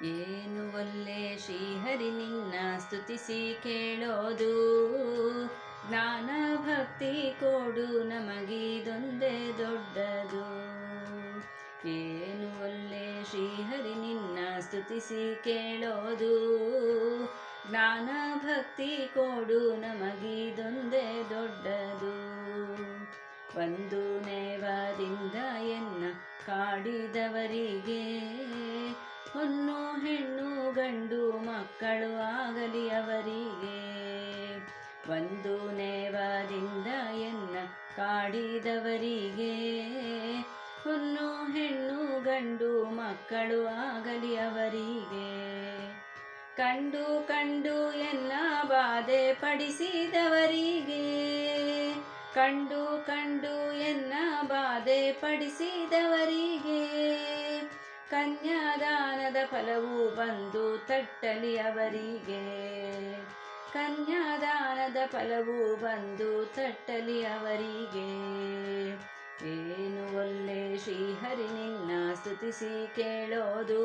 ಏನು ಒಲ್ಲೆ ಶ್ರೀಹರಿ ನಿನ್ನ ಸ್ತುತಿಸಿ ಕೇಳೋದು, ಜ್ಞಾನ ಭಕ್ತಿ ಕೊಡು ನಮಗಿದೊಂದೇ ದೊಡ್ಡದು. ಏನು ಒಲ್ಲೆ ಶ್ರೀಹರಿ ನಿನ್ನ ಸ್ತುತಿಸಿ ಕೇಳೋದು, ಜ್ಞಾನ ಭಕ್ತಿ ಕೊಡು ನಮಗಿದೊಂದೇ ದೊಡ್ಡದು. ಒಂದು ನೇವದಿಂದ ಎನ್ನ ಕಾಡಿದವರಿಗೆ, ಹೊನ್ನು ಹೆಣ್ಣು ಗಂಡು ಮಕ್ಕಳು ಆಗಲಿ ಅವರಿಗೆ. ಒಂದು ನೇವದಿಂದ ಎನ್ನ ಕಾಡಿದವರಿಗೆ, ಹೊನ್ನು ಹೆಣ್ಣು ಗಂಡು ಮಕ್ಕಳು ಆಗಲಿ ಅವರಿಗೆ. ಕಂಡು ಕಂಡು ಎನ್ನ ಬಾಧೆ ಪಡಿಸಿದವರಿಗೆ, ಕಂಡು ಕಂಡು ಎನ್ನ ಬಾಧೆ ಪಡಿಸಿದವರಿಗೆ, ಕನ್ಯಾದಾನದ ಫಲವು ಬಂದು ತಟ್ಟಲಿ ಅವರಿಗೆ. ಕನ್ಯಾದಾನದ ಫಲವು ಬಂದು ತಟ್ಟಲಿ ಅವರಿಗೆ. ಏನು ಒಲ್ಲೆ ಶ್ರೀಹರಿ ನಿನ್ನ ಸ್ತುತಿಸಿ ಕೇಳೋದು,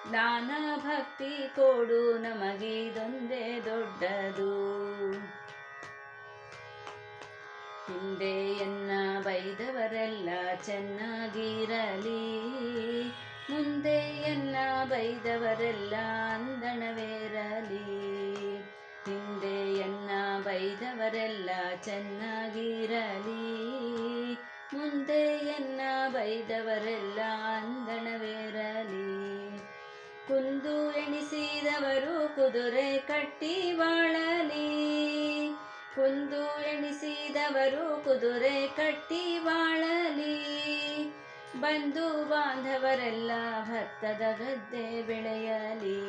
ಜ್ಞಾನ ಭಕ್ತಿ ಕೊಡು ನಮಗಿದೊಂದೇ ದೊಡ್ಡದು. ಹಿಂದೆ ಎನ್ನ ಬೈದವರೆಲ್ಲ ಚೆನ್ನಾಗಿರಲಿ, ಮುಂದೆ ಎನ್ನ ಬೈದವರೆಲ್ಲ ಅಂದಣವೇರಲಿ. ಹಿಂದೆ ಎನ್ನ ಬೈದವರೆಲ್ಲ ಚೆನ್ನಾಗಿರಲಿ, ಮುಂದೆ ಎನ್ನ ಬೈದವರೆಲ್ಲ ಅಂದಣವೇರಲಿ. ಕುಂದು ಎಣಿಸಿದವರು ಕುದುರೆ ಕಟ್ಟಿ ಬಾಳಲಿ, ಕುಂದು ಎಣಿಸಿದವರು ಕುದುರೆ ಕಟ್ಟಿ ಬಾಳಲಿ. ಬಂಧು ಬಾಂಧವರೆಲ್ಲ ಭತ್ತದ ಗದ್ದೆ ಬೆಳೆಯಲಿ,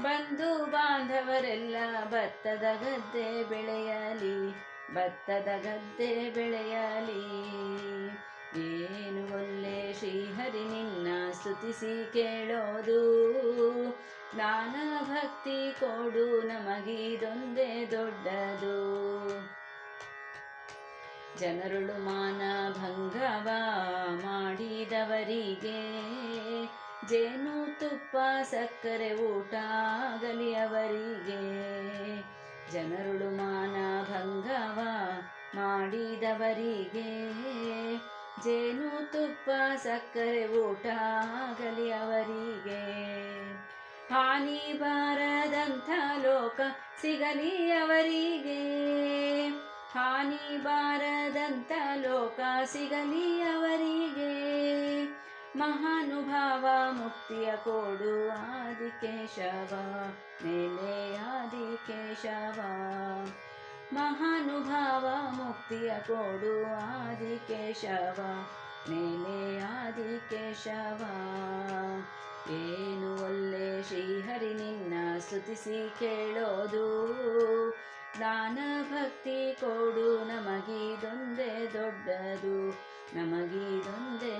ಬಂಧು ಬಾಂಧವರೆಲ್ಲ ಭತ್ತದ ಗದ್ದೆ ಬೆಳೆಯಲಿ, ಭತ್ತದ ಗದ್ದೆ ಬೆಳೆಯಲಿ. ಏನು ಒಲ್ಲೆ ಶ್ರೀಹರಿ ನಿನ್ನ ಸ್ತುತಿಸಿ ಕೇಳೋದು, ಜ್ಞಾನ ಭಕ್ತಿ ಕೊಡು ನಮಗಿದೊಂದೇ ದೊಡ್ಡದು. ಜನರುಳು ಮಾನ ಭಂಗವ ಮಾಡಿದವರಿಗೆ, ಜೇನು ತುಪ್ಪ ಸಕ್ಕರೆ ಊಟ ಆಗಲಿ ಅವರಿಗೆ. ಜನರುಳು ಮಾನ ಭಂಗವ ಮಾಡಿದವರಿಗೆ, ಜೇನು ತುಪ್ಪ ಸಕ್ಕರೆ ಊಟ ಆಗಲಿ ಅವರಿಗೆ. ಹಾನಿ ಬಾರದಂಥ ಲೋಕ ಸಿಗಲಿ ಅವರಿಗೆ, ಹಾನಿ ಬಾರದಂಥ ಲೋಕ ಸಿಗಲಿ ಅವರಿಗೆ. ಮಹಾನುಭಾವ ಮುಕ್ತಿಯ ಕೊಡು ಆದಿಕೇಶವ, ಮೇಲೆ ಆದಿಕೇಶವ. ಮಹಾನುಭಾವ ಮುಕ್ತಿಯ ಕೊಡು ಆದಿಕೇಶವ, ಮೇಲೆ ಆದಿಕೇಶವ. ಏನು ಒಲ್ಲೆ ಶ್ರೀಹರಿ ನಿನ್ನ ಸ್ತುತಿಸಿ ಕೇಳೋದು, ಜ್ಞಾನ ಭಕ್ತಿ ಕೊಡು ನಮಗಿದೊಂದೇ ದೊಡ್ಡದು, ನಮಗಿದೊಂದೇ